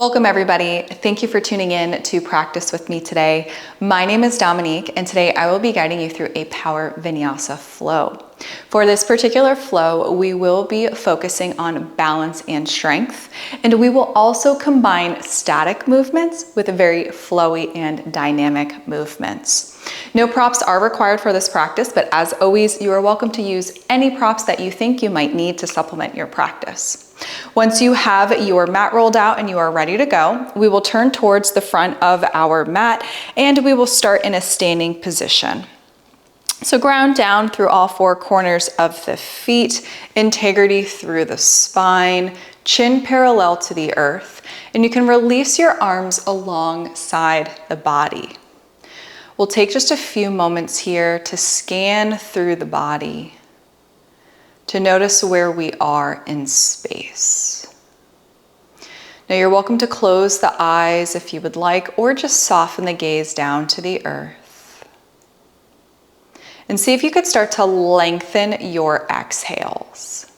Welcome everybody. Thank you for tuning in to practice with me today. My name is Dominique and today I will be guiding you through a power vinyasa flow. For this particular flow, we will be focusing on balance and strength, and we will also combine static movements with very flowy and dynamic movements. No props are required for this practice, but as always, you are welcome to use any props that you think you might need to supplement your practice. Once you have your mat rolled out and you are ready to go, we will turn towards the front of our mat and we will start in a standing position. So ground down through all four corners of the feet, integrity through the spine, chin parallel to the earth, and you can release your arms alongside the body. We'll take just a few moments here to scan through the body, to notice where we are in space. Now you're welcome to close the eyes if you would like, or just soften the gaze down to the earth. And see if you could start to lengthen your exhales.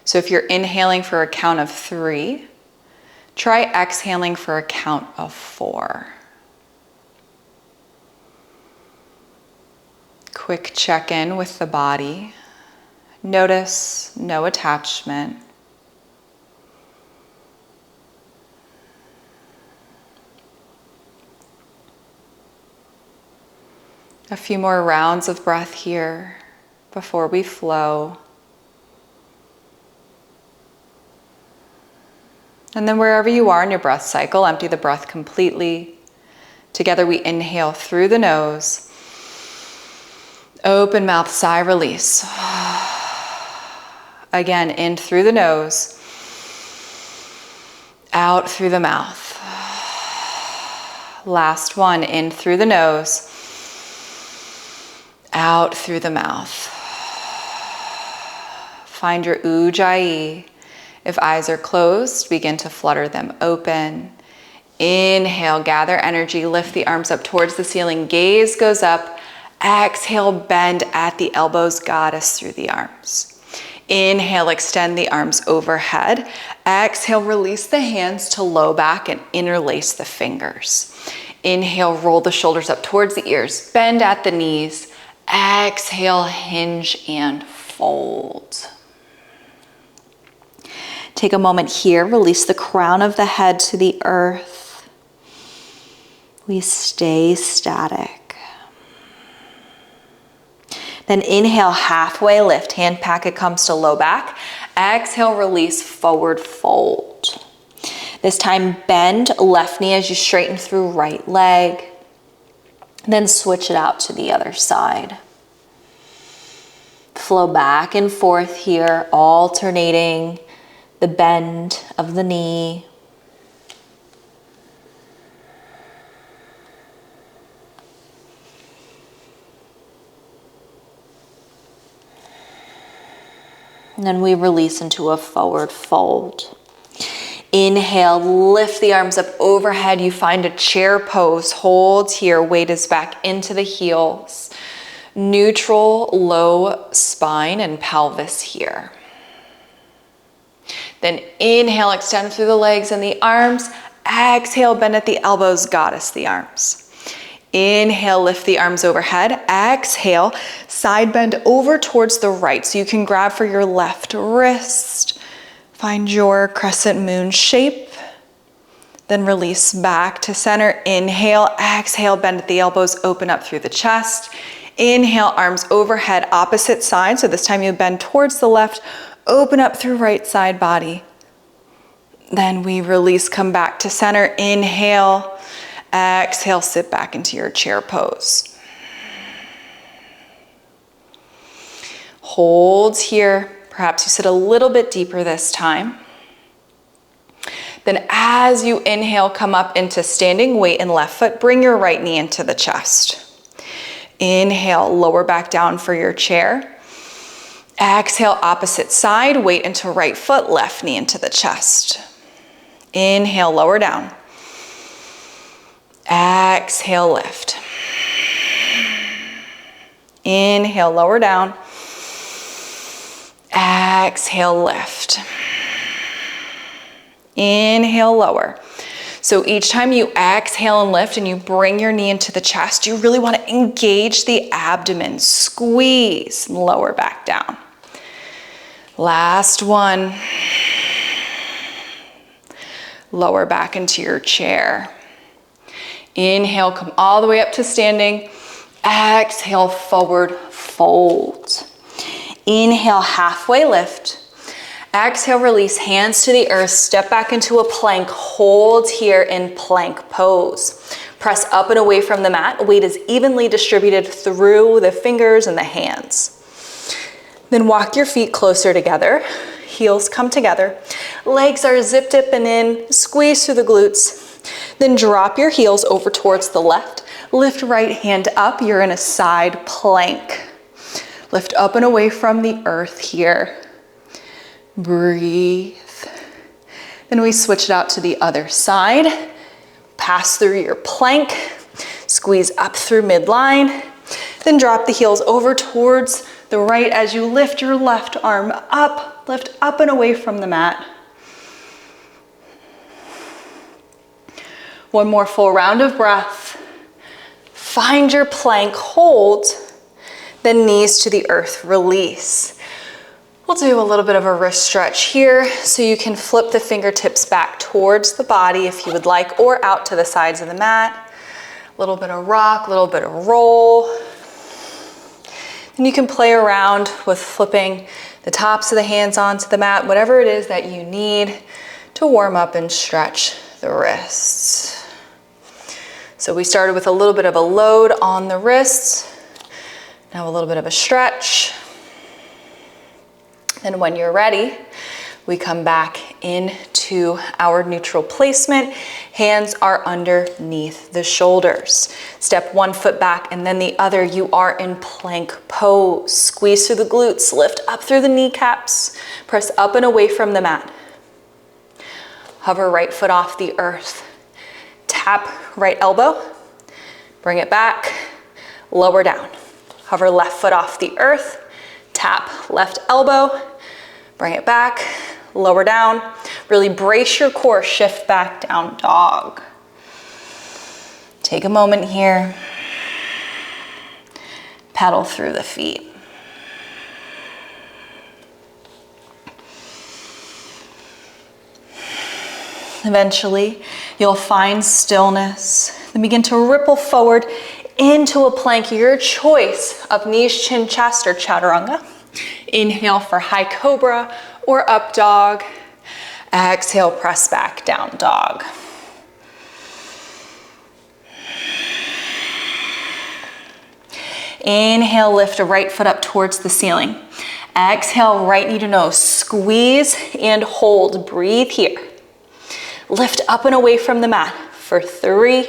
So if you're inhaling for a count of 3, try exhaling for a count of 4. Quick check-in with the body. Notice no attachment. A few more rounds of breath here before we flow. And then wherever you are in your breath cycle, empty the breath completely. Together we inhale through the nose. Open mouth, sigh, release. Again, in through the nose, out through the mouth. Last one, in through the nose, out through the mouth. Find your ujjayi. If eyes are closed, begin to flutter them open. Inhale, gather energy, lift the arms up towards the ceiling, gaze goes up. Exhale, bend at the elbows, goddess through the arms. Inhale, extend the arms overhead. Exhale, release the hands to low back and interlace the fingers. Inhale, roll the shoulders up towards the ears, bend at the knees. Exhale, hinge and fold. Take a moment here, release the crown of the head to the earth. We stay static. Then inhale, halfway lift, hand packet comes to low back. Exhale, release, forward fold. This time bend left knee as you straighten through right leg. Then switch it out to the other side. Flow back and forth here, alternating the bend of the knee. And then we release into a forward fold. Inhale, lift the arms up overhead. You find a chair pose. Hold here, weight is back into the heels. Neutral, low spine and pelvis here. Then inhale, extend through the legs and the arms. Exhale, bend at the elbows, goddess the arms. Inhale, lift the arms overhead. Exhale, side bend over towards the right. So you can grab for your left wrist. Find your crescent moon shape. Then release back to center. Inhale, exhale, bend at the elbows, open up through the chest. Inhale, arms overhead, opposite side. So this time you bend towards the left, open up through right side body. Then we release, come back to center. Inhale. Exhale, sit back into your chair pose. Hold here. Perhaps you sit a little bit deeper this time. Then as you inhale, come up into standing weight and left foot. Bring your right knee into the chest. Inhale, lower back down for your chair. Exhale, opposite side, weight into right foot, left knee into the chest. Inhale, lower down. Exhale, lift. Inhale, lower down. Exhale, lift. Inhale, lower. So each time you exhale and lift and you bring your knee into the chest, you really want to engage the abdomen, squeeze, and lower back down. Last one. Lower back into your chair. Inhale, come all the way up to standing. Exhale, forward fold. Inhale, halfway lift. Exhale, release, hands to the earth, step back into a plank, hold here in plank pose. Press up and away from the mat, weight is evenly distributed through the fingers and the hands. Then walk your feet closer together, heels come together, legs are zip dipping in, squeeze through the glutes. Then drop your heels over towards the left, lift right hand up, you're in a side plank. Lift up and away from the earth here. Breathe. Then we switch it out to the other side. Pass through your plank. Squeeze up through midline. Then drop the heels over towards the right as you lift your left arm up. Lift up and away from the mat. One more full round of breath. Find your plank, hold. Then knees to the earth, release. We'll do a little bit of a wrist stretch here, so you can flip the fingertips back towards the body if you would like, or out to the sides of the mat. A little bit of rock, a little bit of roll. And you can play around with flipping the tops of the hands onto the mat, whatever it is that you need to warm up and stretch the wrists. So we started with a little bit of a load on the wrists. Now a little bit of a stretch. And when you're ready, we come back into our neutral placement. Hands are underneath the shoulders. Step one foot back and then the other. You are in plank pose. Squeeze through the glutes, lift up through the kneecaps. Press up and away from the mat. Hover right foot off the earth. Tap right elbow. Bring it back. Lower down. Hover left foot off the earth. Tap left elbow. Bring it back. Lower down. Really brace your core. Shift back down dog. Take a moment here. Pedal through the feet. Eventually, you'll find stillness. Then begin to ripple forward into a plank, your choice of knees, chin, chest, or chaturanga. Inhale for high cobra or up dog. Exhale, press back down dog. Inhale, lift a right foot up towards the ceiling. Exhale, right knee to nose. Squeeze and hold. Breathe here. Lift up and away from the mat for 3,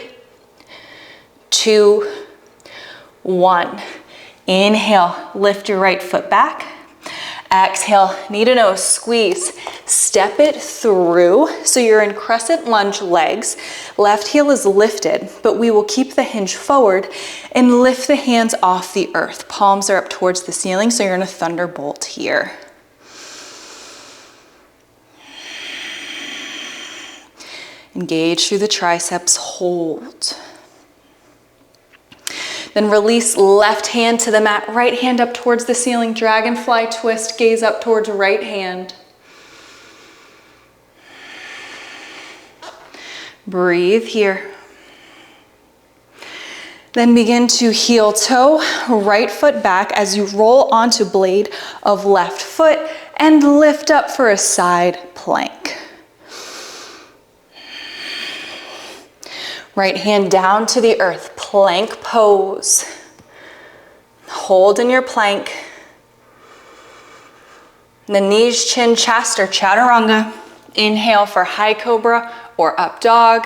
2, 1. Inhale, lift your right foot back. Exhale, knee to nose, squeeze. Step it through. So you're in crescent lunge legs. Left heel is lifted, but we will keep the hinge forward and lift the hands off the earth. Palms are up towards the ceiling, so you're in a thunderbolt here. Engage through the triceps, hold. Then release left hand to the mat, right hand up towards the ceiling, dragonfly twist, gaze up towards right hand. Breathe here. Then begin to heel toe, right foot back as you roll onto blade of left foot and lift up for a side plank. Right hand down to the earth, plank pose. Hold in your plank. The knees, chin, chest, or chaturanga. Inhale for high cobra or up dog.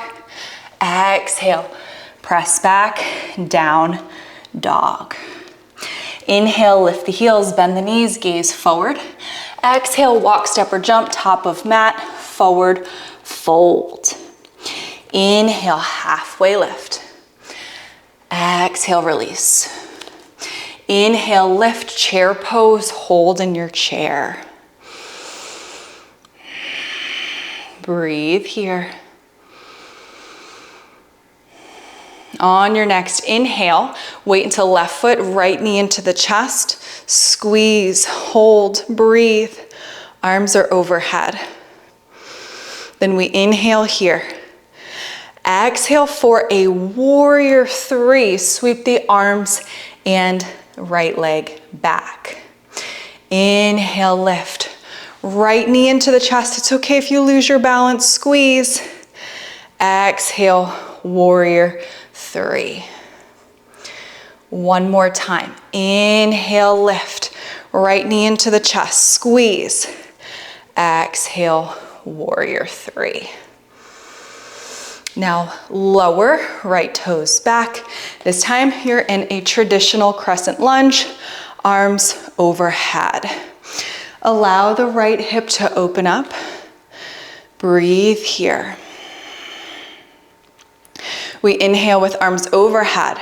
Exhale, press back, down dog. Inhale, lift the heels, bend the knees, gaze forward. Exhale, walk, step, or jump, top of mat, forward, fold. Inhale, halfway lift. Exhale, release. Inhale, lift, chair pose, hold in your chair. Breathe here. On your next inhale, wait until left foot, right knee into the chest. Squeeze, hold, breathe. Arms are overhead. Then we inhale here. Exhale for a warrior three. Sweep the arms and right leg back. Inhale, lift. Right knee into the chest. It's okay if you lose your balance. Squeeze. Exhale, warrior three. One more time. Inhale, lift. Right knee into the chest. Squeeze. Exhale, warrior three. Now lower right toes back. This time you're in a traditional crescent lunge, arms overhead. Allow the right hip to open up. Breathe here. We inhale with arms overhead.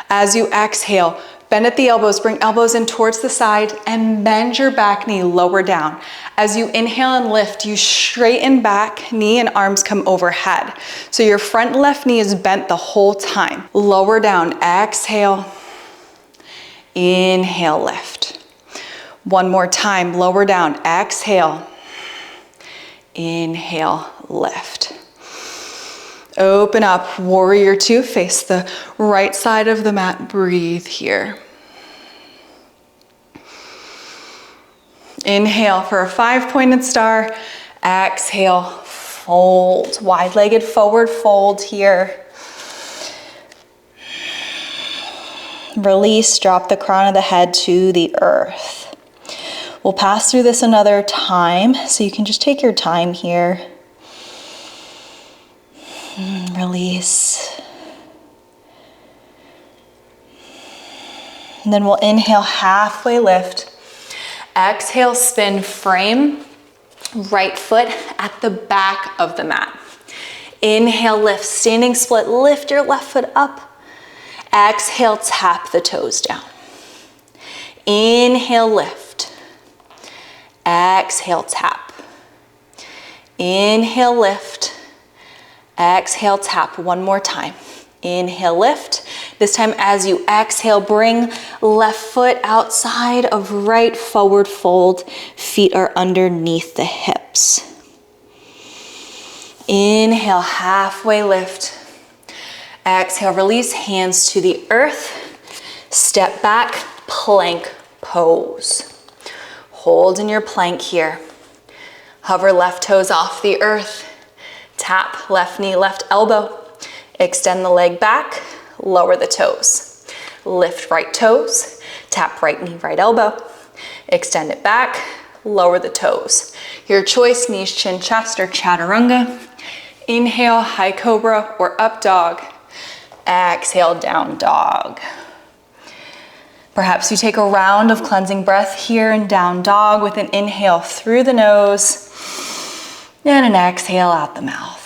As you exhale, bend at the elbows, bring elbows in towards the side and bend your back knee lower down. As you inhale and lift, you straighten back, knee and arms come overhead. So your front left knee is bent the whole time. Lower down, exhale, inhale, lift. One more time, lower down, exhale, inhale, lift. Open up, warrior two, face the right side of the mat, breathe here. Inhale for a 5-pointed star, exhale, fold, wide-legged forward fold here. Release, drop the crown of the head to the earth. We'll pass through this another time, so you can just take your time here. Release. And then we'll inhale, halfway lift. Exhale, spin, frame, right foot at the back of the mat. Inhale, lift, standing split, lift your left foot up. Exhale, tap the toes down. Inhale, lift. Exhale, tap. Inhale, lift. Exhale, tap. One more time. Inhale, lift. This time as you exhale, bring left foot outside of right, forward fold. Feet are underneath the hips. Inhale, halfway lift. Exhale, release, hands to the earth. Step back, plank pose. Hold in your plank here. Hover left toes off the earth. Tap left knee, left elbow. Extend the leg back, lower the toes. Lift right toes, tap right knee, right elbow. Extend it back, lower the toes. Your choice, knees, chin, chest, or chaturanga. Inhale, high cobra or up dog. Exhale, down dog. Perhaps you take a round of cleansing breath here in down dog with an inhale through the nose and an exhale out the mouth.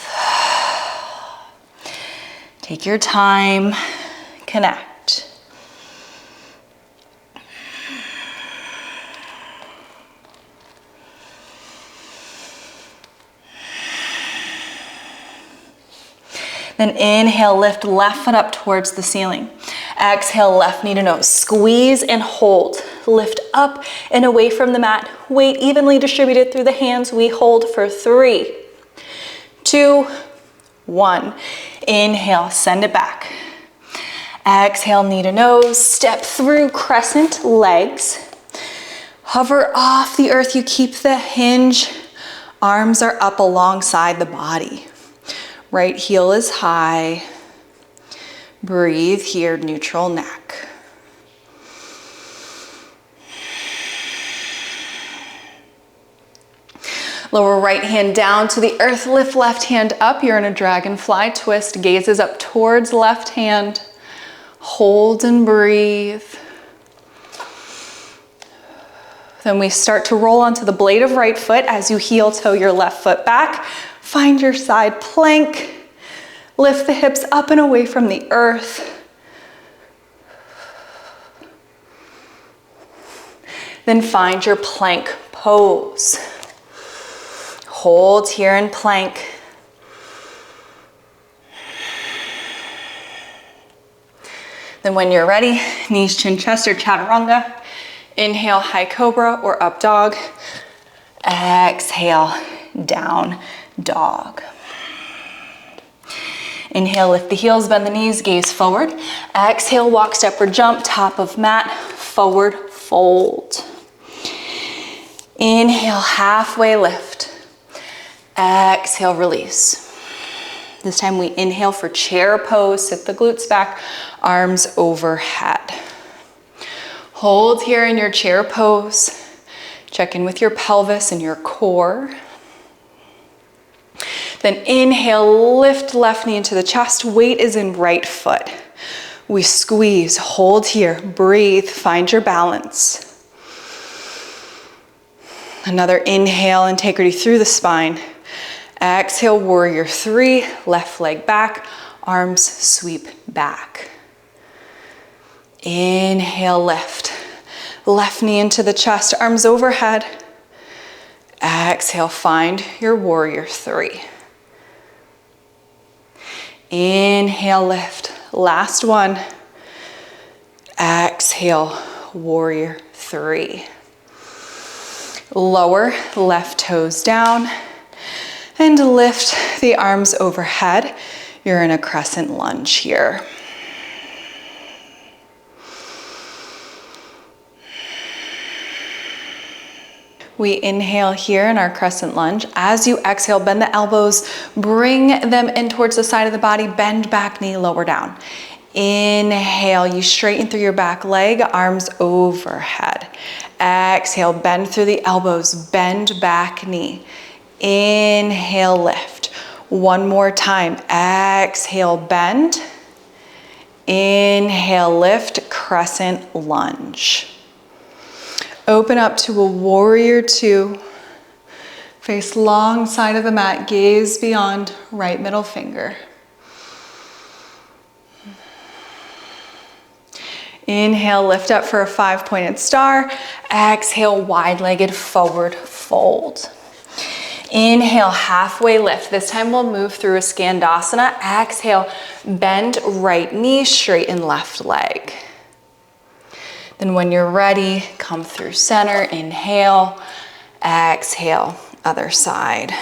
Take your time, connect. Then inhale, lift left foot up towards the ceiling. Exhale, left knee to nose. Squeeze and hold. Lift up and away from the mat. Weight evenly distributed through the hands. We hold for 3, 2, 1. Inhale, send it back. Exhale, knee to nose. Step through crescent legs. Hover off the earth. You keep the hinge. Arms are up alongside the body. Right heel is high. Breathe here, neutral neck. Lower right hand down to the earth, lift left hand up. You're in a dragonfly twist, gazes up towards left hand. Hold and breathe. Then we start to roll onto the blade of right foot as you heel toe your left foot back. Find your side plank. Lift the hips up and away from the earth. Then find your plank pose. Hold here in plank. Then when you're ready, knees, chin, chest, or chaturanga. Inhale, high cobra or up dog. Exhale, down dog. Inhale, lift the heels, bend the knees, gaze forward. Exhale, walk, step, or jump, top of mat, forward fold. Inhale, halfway lift. Exhale, release. This time we inhale for chair pose, sit the glutes back, arms overhead. Hold here in your chair pose. Check in with your pelvis and your core. Then inhale, lift left knee into the chest. Weight is in right foot. We squeeze, hold here, breathe, find your balance. Another inhale, integrity through the spine. Exhale, warrior three, left leg back, arms sweep back. Inhale, lift. Left knee into the chest, arms overhead. Exhale, find your warrior three. Inhale, lift. Last one. Exhale, warrior three. Lower left toes down and lift the arms overhead. You're in a crescent lunge here. We inhale here in our crescent lunge. As you exhale, bend the elbows, bring them in towards the side of the body, bend back knee, lower down. Inhale, you straighten through your back leg, arms overhead. Exhale, bend through the elbows, bend back knee. Inhale, lift. One more time. Exhale, bend. Inhale, lift, crescent lunge. Open up to a warrior two. Face long side of the mat, gaze beyond, right middle finger. Inhale, lift up for a 5-pointed star. Exhale, wide-legged forward fold. Inhale, halfway lift. This time we'll move through a Skandasana. Exhale, bend right knee, straighten left leg. Then when you're ready, come through center, inhale, exhale, other side.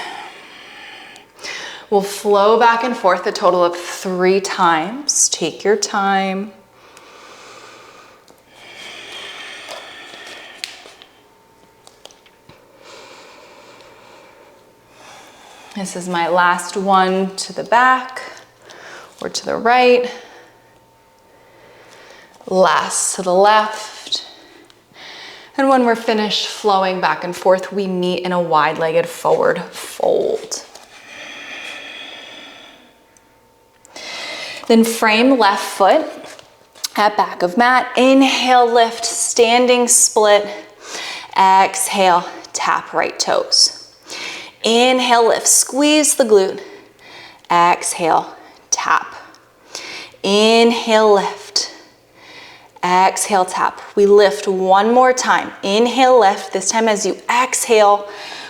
We'll flow back and forth a total of 3 times. Take your time. This is my last one to the back or to the right. Last to the left. And when we're finished flowing back and forth, we meet in a wide-legged forward fold. Then frame left foot at back of mat. Inhale, lift, standing split. Exhale, tap right toes. Inhale, lift, squeeze the glute. Exhale, tap. Inhale, lift. Exhale, tap. We lift one more time. Inhale, lift. This time as you exhale,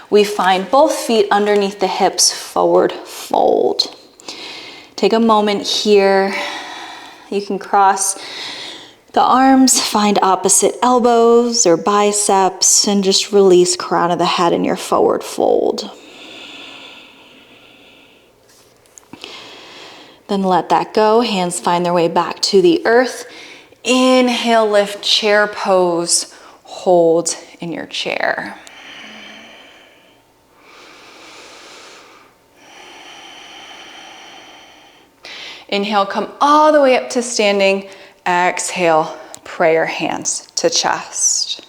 we find both feet underneath the hips, forward fold. Take a moment here. You can cross the arms, find opposite elbows or biceps, and just release crown of the head in your forward fold. Then let that go. Hands find their way back to the earth. Inhale, lift, chair pose, hold in your chair. Inhale, come all the way up to standing. Exhale, prayer hands to chest.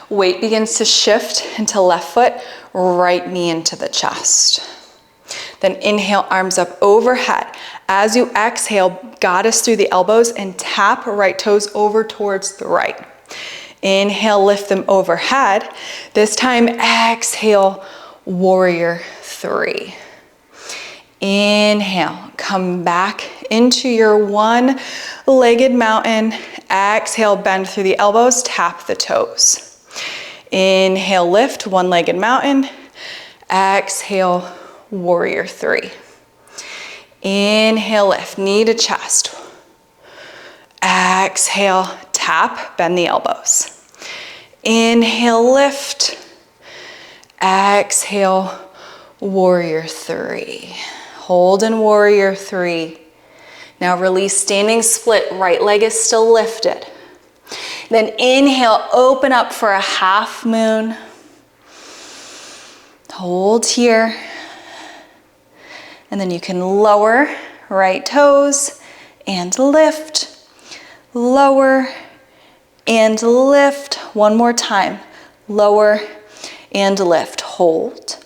Weight begins to shift into left foot, right knee into the chest. Then inhale, arms up overhead. As you exhale, goddess through the elbows and tap right toes over towards the right. Inhale, lift them overhead. This time, exhale, warrior three. Inhale, come back into your one-legged mountain. Exhale, bend through the elbows, tap the toes. Inhale, lift, one-legged mountain. Exhale, warrior three. Inhale, lift, knee to chest. Exhale, tap, bend the elbows. Inhale, lift. Exhale, warrior three. Hold in warrior three. Now release, standing split, right leg is still lifted. Then inhale, open up for a half moon. Hold here. And then you can lower right toes and lift, lower and lift. One more time, lower and lift, hold.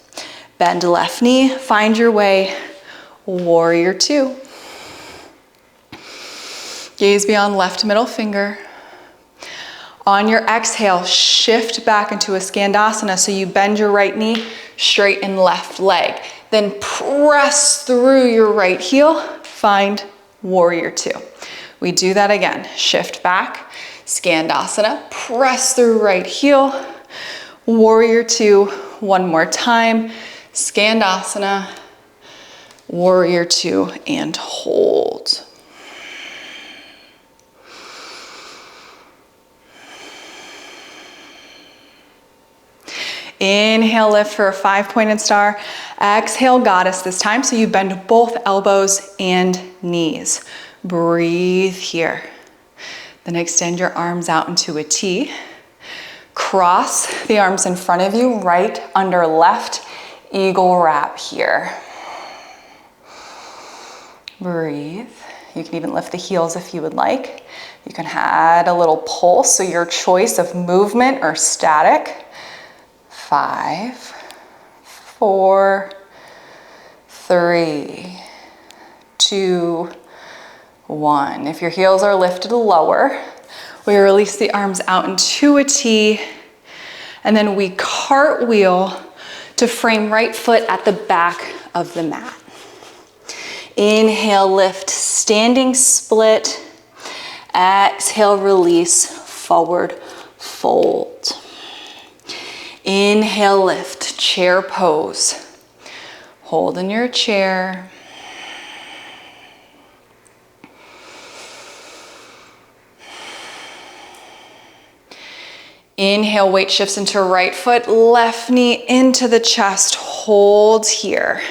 Bend left knee, find your way, warrior two. Gaze beyond left middle finger. On your exhale, shift back into a skandasana, so you bend your right knee, straighten left leg. Then press through your right heel, find warrior two. We do that again. Shift back, skandasana, press through right heel, warrior two. One more time, skandasana, warrior two, and hold. Inhale, lift for a 5-pointed star. Exhale, goddess this time, so you bend both elbows and knees. Breathe here. Then extend your arms out into a T. Cross the arms in front of you, right under left, eagle wrap here. Breathe. You can even lift the heels if you would like. You can add a little pulse, so your choice of movement or static. 5, 4, 3, 2, 1. If your heels are lifted lower, we release the arms out into a T, and then we cartwheel to frame right foot at the back of the mat. Inhale, lift, standing split. Exhale, release, forward fold. Inhale, lift, chair pose. Hold in your chair. Inhale, weight shifts into right foot, left knee into the chest, hold here.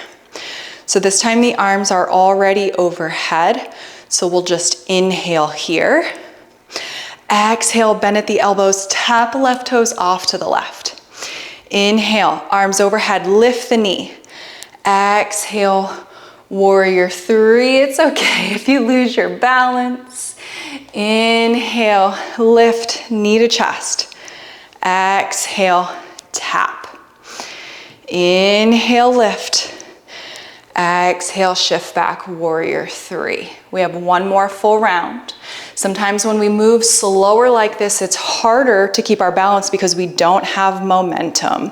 So this time the arms are already overhead, so we'll just inhale here. Exhale, bend at the elbows, tap left toes off to the left. Inhale, arms overhead, lift the knee. Exhale, warrior three. It's okay if you lose your balance. Inhale, lift, knee to chest. Exhale, tap. Inhale, lift. Exhale, shift back, warrior three. We have one more full round. Sometimes when we move slower like this, it's harder to keep our balance because we don't have momentum.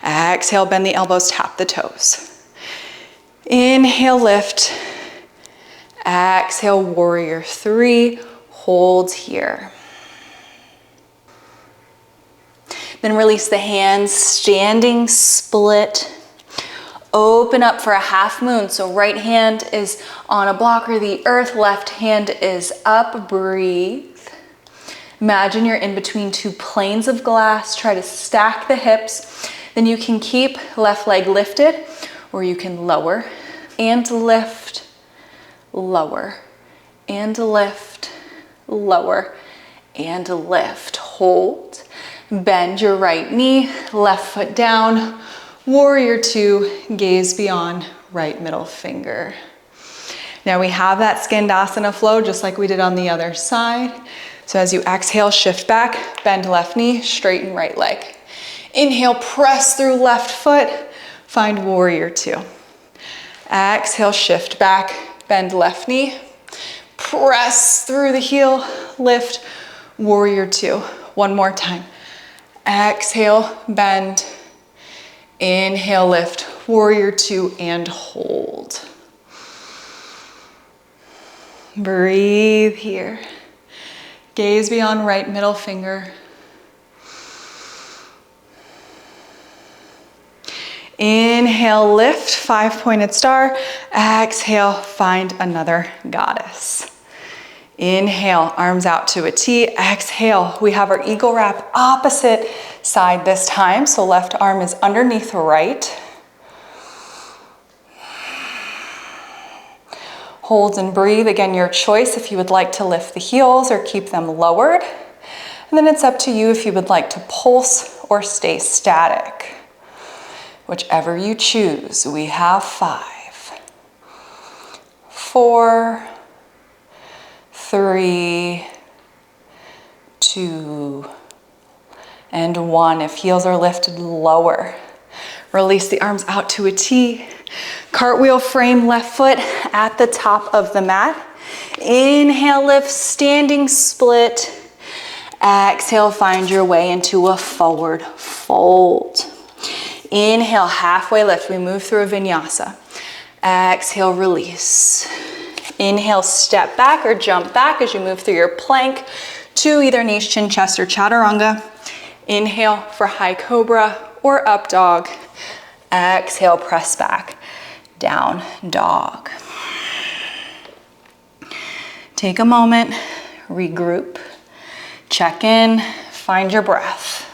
Exhale, bend the elbows, tap the toes. Inhale, lift. Exhale, warrior three. Hold here. Then release the hands, standing split. Open up for a half moon. So right hand is on a block or the earth, left hand is up, breathe. Imagine you're in between two planes of glass. Try to stack the hips. Then you can keep left leg lifted, or you can lower and lift, lower and lift, lower and lift. Hold. Bend your right knee, left foot down. Warrior two, gaze beyond right middle finger. Now we have that skandasana flow just like we did on the other side. So as you exhale, shift back, bend left knee, straighten right leg. Inhale, press through left foot, find warrior two. Exhale, shift back, bend left knee, press through the heel, lift, warrior two. One more time. Exhale, bend. Inhale, lift, warrior two, and hold. Breathe here. Gaze beyond right middle finger. Inhale, lift, 5-pointed star. Exhale, find another goddess. Inhale, arms out to a T. Exhale, we have our eagle wrap opposite side this time. So left arm is underneath right. Hold and breathe. Again, your choice if you would like to lift the heels or keep them lowered. And then it's up to you if you would like to pulse or stay static. Whichever you choose. We have 5, 4, 3, 2, and 1. If heels are lifted, lower. Release the arms out to a T. Cartwheel frame left foot at the top of the mat. Inhale, lift, standing split. Exhale, find your way into a forward fold. Inhale, halfway lift. We move through a vinyasa. Exhale, release. Inhale, step back or jump back as you move through your plank to either niche, chin, chest, or chaturanga. Inhale for high cobra or up dog. Exhale, press back, down dog. Take a moment, regroup, check in, find your breath.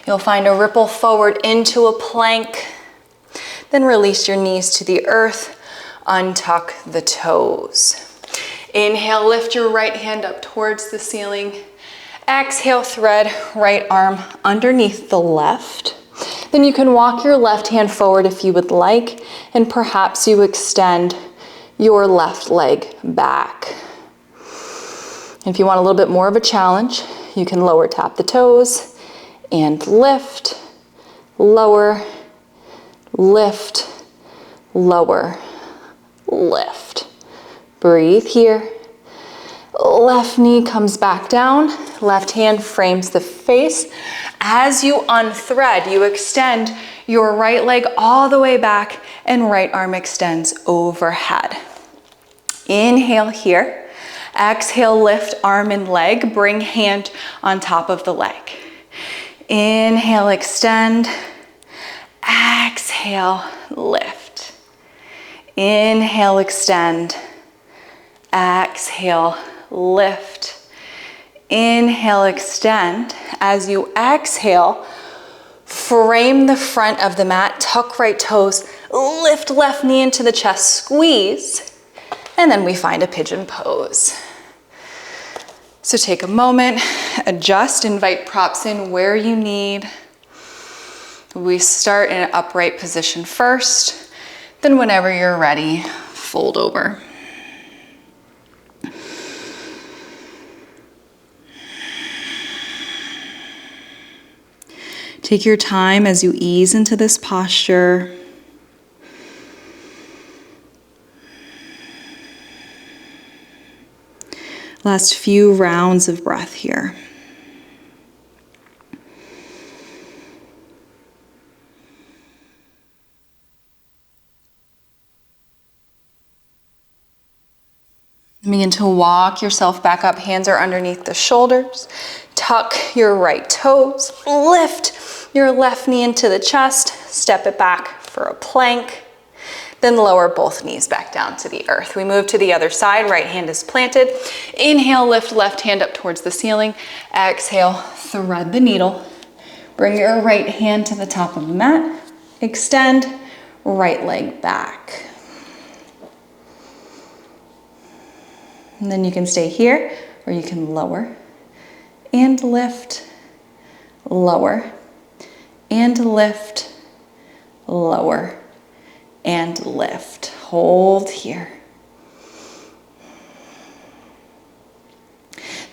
You'll find a ripple forward into a plank, then release your knees to the earth, untuck the toes. Inhale, lift your right hand up towards the ceiling. Exhale, thread right arm underneath the left. Then you can walk your left hand forward if you would like, and perhaps you extend your left leg back. If you want a little bit more of a challenge, you can lower tap the toes and lift, lower, lift, lower, lift. Breathe here. Left knee comes back down. Left hand frames the face. As you unthread, you extend your right leg all the way back and right arm extends overhead. Inhale here. Exhale, lift arm and leg. Bring hand on top of the leg. Inhale, extend. Exhale, lift. Inhale, extend. Exhale, lift. Inhale, extend. As you exhale, frame the front of the mat, tuck right toes, lift left knee into the chest, squeeze, and then we find a pigeon pose. So take a moment, adjust, invite props in where you need. We start in an upright position first, then whenever you're ready, fold over. Take your time as you ease into this posture. Last few rounds of breath here. Begin to walk yourself back up. Hands are underneath the shoulders. Tuck your right toes. Lift your left knee into the chest. Step it back for a plank. Then lower both knees back down to the earth. We move to the other side. Right hand is planted. Inhale, lift left hand up towards the ceiling. Exhale, thread the needle. Bring your right hand to the top of the mat. Extend, right leg back. And then you can stay here, or you can lower and lift, lower and lift, lower and lift. Hold here.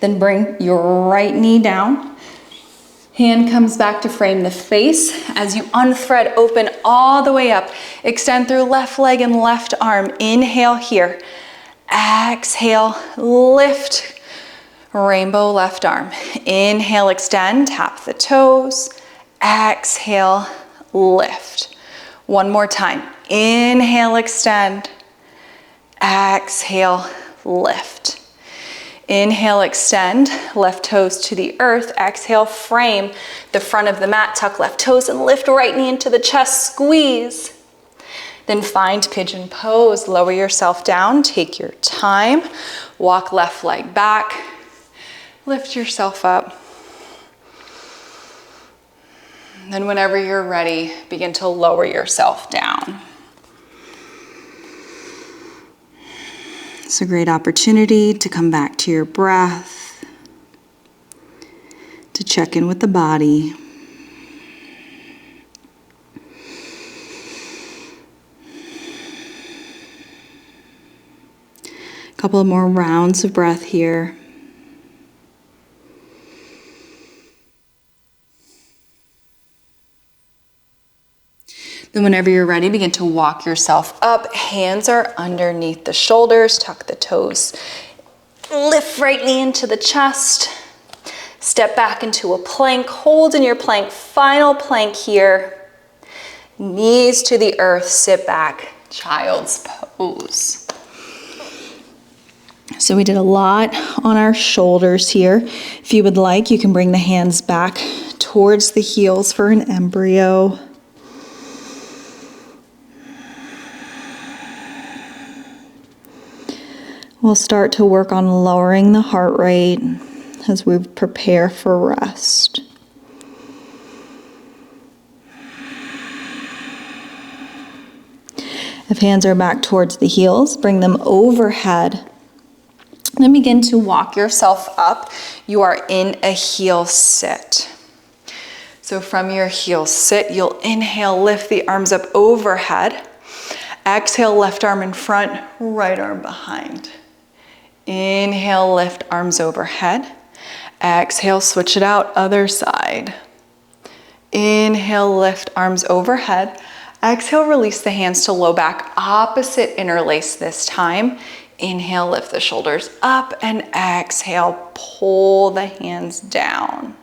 Then bring your right knee down. Hand comes back to frame the face. As you unthread, open all the way up. Extend through left leg and left arm. Inhale here. Exhale, lift, rainbow left arm. Inhale, extend, tap the toes. Exhale, lift. One more time. Inhale, extend. Exhale, lift. Inhale, extend, left toes to the earth. Exhale, frame the front of the mat, tuck left toes and lift right knee into the chest, squeeze. Then find pigeon pose, lower yourself down, take your time, walk left leg back, lift yourself up. Then whenever you're ready, begin to lower yourself down. It's a great opportunity to come back to your breath, to check in with the body. A couple more rounds of breath here. Then whenever you're ready, begin to walk yourself up. Hands are underneath the shoulders, tuck the toes. Lift right knee into the chest. Step back into a plank, hold in your plank, final plank here. Knees to the earth, sit back, child's pose. So we did a lot on our shoulders here. If you would like, you can bring the hands back towards the heels for an embryo. We'll start to work on lowering the heart rate as we prepare for rest. If hands are back towards the heels, bring them overhead. Then begin to walk yourself up. You are in a heel sit. So from your heel sit, you'll inhale, lift the arms up overhead. Exhale, left arm in front, right arm behind. Inhale, lift arms overhead. Exhale, switch it out, other side. Inhale, lift arms overhead. Exhale, release the hands to low back, opposite interlace this time. Inhale, lift the shoulders up, and exhale, pull the hands down.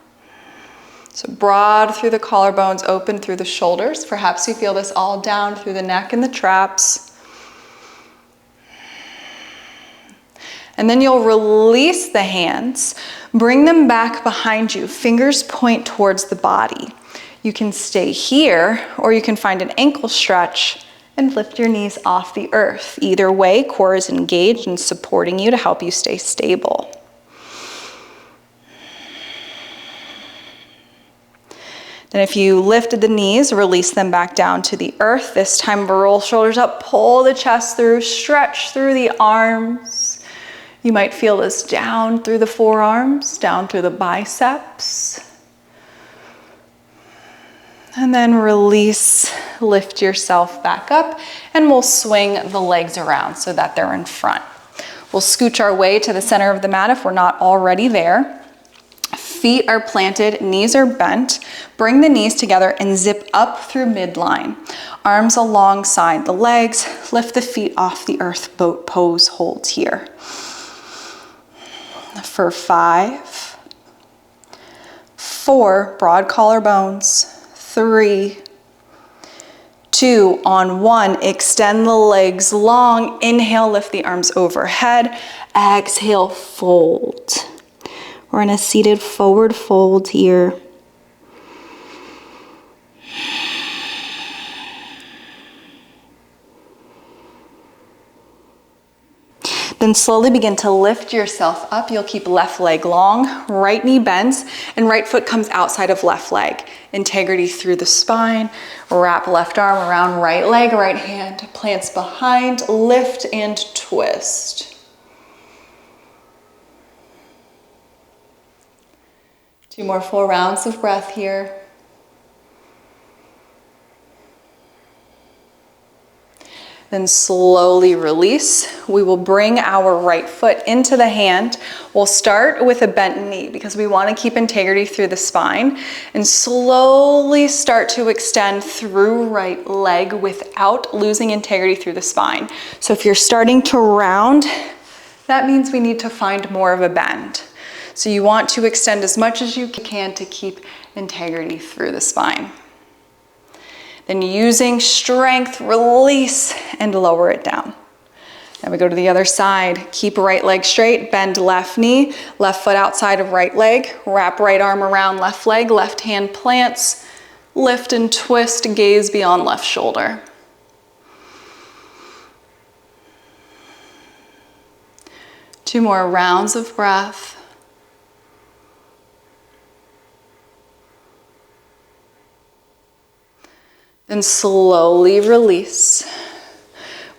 So broad through the collarbones, open through the shoulders. Perhaps you feel this all down through the neck and the traps. And then you'll release the hands, bring them back behind you, fingers point towards the body. You can stay here, or you can find an ankle stretch and lift your knees off the earth. Either way, core is engaged and supporting you to help you stay stable. Then if you lifted the knees, release them back down to the earth. This time, roll shoulders up, pull the chest through, stretch through the arms. You might feel this down through the forearms, down through the biceps. And then release, lift yourself back up, and we'll swing the legs around so that they're in front. We'll scooch our way to the center of the mat if we're not already there. Feet are planted, knees are bent. Bring the knees together and zip up through midline. Arms alongside the legs. Lift the feet off the earth, boat pose, hold here. For 5, 4, broad collarbones, 3, 2, on 1, extend the legs long. Inhale, lift the arms overhead. Exhale, fold. We're in a seated forward fold here. Then slowly begin to lift yourself up. You'll keep left leg long, right knee bends, and right foot comes outside of left leg. Integrity through the spine. Wrap left arm around right leg, right hand plants behind. Lift and twist. 2 more full rounds of breath here. Then slowly release. We will bring our right foot into the hand. We'll start with a bent knee because we want to keep integrity through the spine, and slowly start to extend through right leg without losing integrity through the spine. So if you're starting to round, that means we need to find more of a bend. So you want to extend as much as you can to keep integrity through the spine. Then using strength, release and lower it down. Then we go to the other side. Keep right leg straight, bend left knee, left foot outside of right leg, wrap right arm around left leg, left hand plants, lift and twist, gaze beyond left shoulder. Two more rounds of breath. Then slowly release.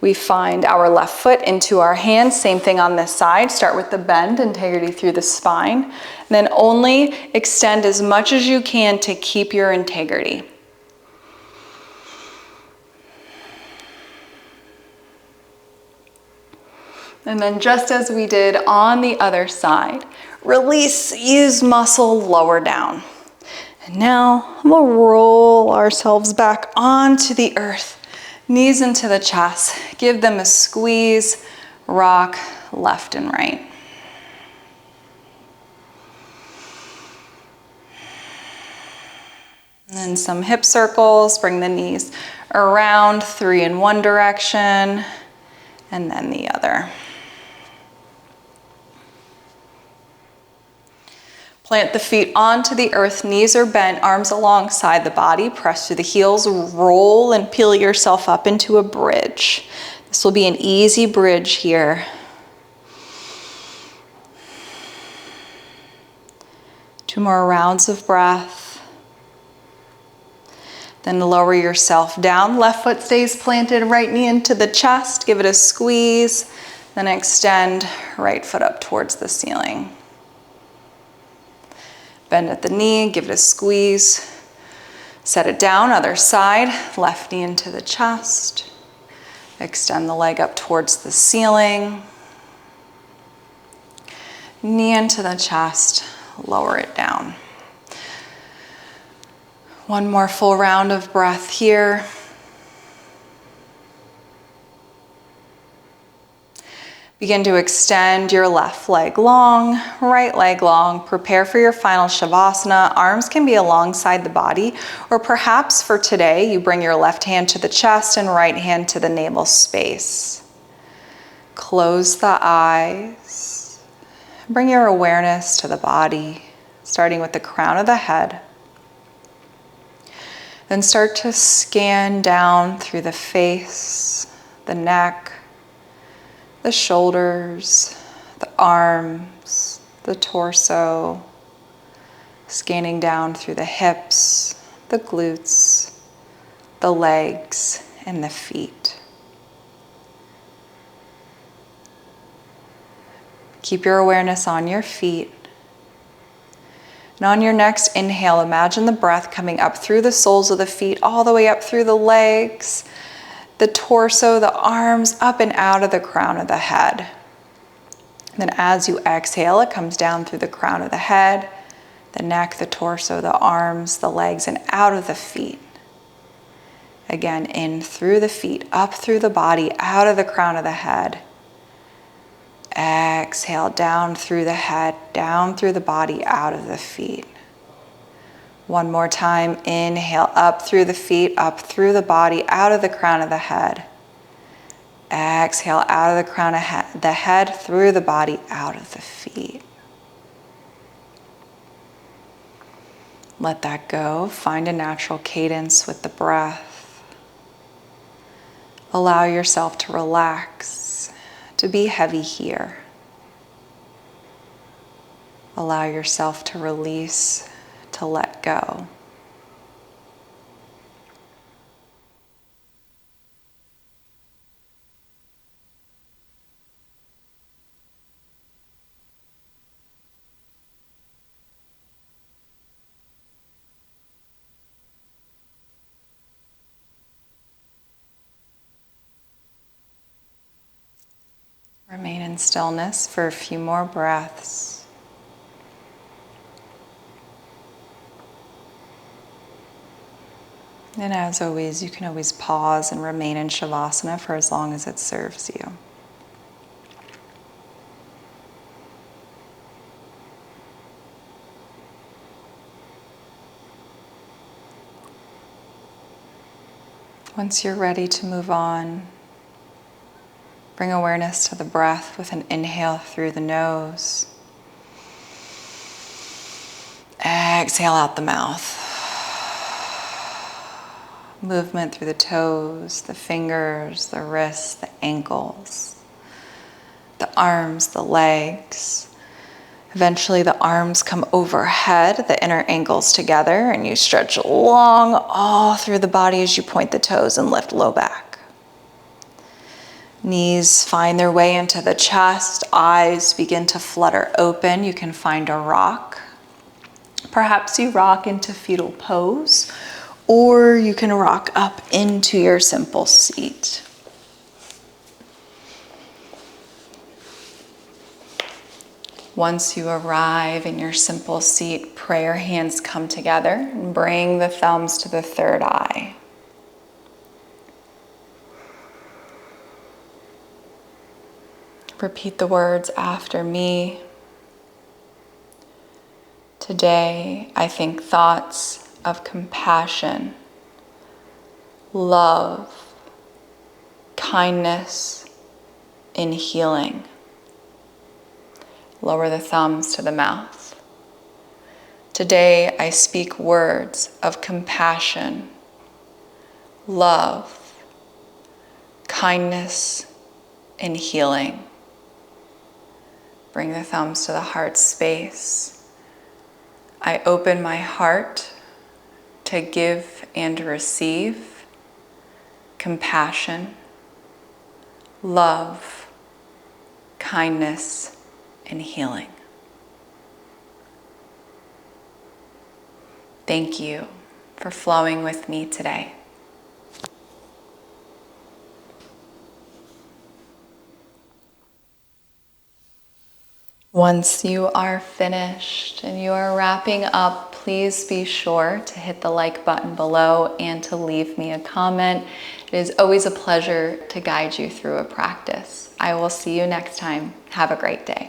We find our left foot into our hand. Same thing on this side. Start with the bend, integrity through the spine. And then only extend as much as you can to keep your integrity. And then just as we did on the other side, release, use muscle, lower down. And now we'll roll ourselves back onto the earth, knees into the chest. Give them a squeeze, rock left and right. And then some hip circles, bring the knees around, 3 in one direction, and then the other. Plant the feet onto the earth, knees are bent, arms alongside the body, press through the heels, roll and peel yourself up into a bridge. This will be an easy bridge here. Two more rounds of breath. Then lower yourself down, left foot stays planted, right knee into the chest, give it a squeeze, then extend right foot up towards the ceiling. Bend at the knee, give it a squeeze. Set it down, other side, left knee into the chest. Extend the leg up towards the ceiling. Knee into the chest, lower it down. One more full round of breath here. Begin to extend your left leg long, right leg long. Prepare for your final Shavasana. Arms can be alongside the body, or perhaps for today, you bring your left hand to the chest and right hand to the navel space. Close the eyes. Bring your awareness to the body, starting with the crown of the head. Then start to scan down through the face, the neck, the shoulders, the arms, the torso, scanning down through the hips, the glutes, the legs, and the feet. Keep your awareness on your feet. And on your next inhale, imagine the breath coming up through the soles of the feet, all the way up through the legs, the torso, the arms, up and out of the crown of the head. And then as you exhale, it comes down through the crown of the head, the neck, the torso, the arms, the legs, and out of the feet. Again, in through the feet, up through the body, out of the crown of the head. Exhale, down through the head, down through the body, out of the feet. One more time, inhale, up through the feet, up through the body, out of the crown of the head. Exhale, out of the crown of the head, through the body, out of the feet. Let that go. Find a natural cadence with the breath. Allow yourself to relax, to be heavy here. Allow yourself to release, to let go. Remain in stillness for a few more breaths. And as always, you can always pause and remain in Shavasana for as long as it serves you. Once you're ready to move on, Bring awareness to the breath with an inhale through the nose. Exhale out the mouth. Movement through the toes, the fingers, the wrists, the ankles, the arms, the legs. Eventually the arms come overhead, the inner ankles together, and you stretch long all through the body as you point the toes and lift low back. Knees find their way into the chest, eyes begin to flutter open. You can find a rock. Perhaps you rock into fetal pose, or you can rock up into your simple seat. Once you arrive in your simple seat, prayer hands come together and bring the thumbs to the third eye. Repeat the words after me. Today, I think thoughts of compassion, love, kindness, and healing. Lower the thumbs to the mouth. Today, I speak words of compassion, love, kindness, and healing. Bring the thumbs to the heart space. I open my heart to give and receive compassion, love, kindness, and healing. Thank you for flowing with me today. Once you are finished and you are wrapping up, please be sure to hit the like button below and to leave me a comment. It is always a pleasure to guide you through a practice. I will see you next time. Have a great day.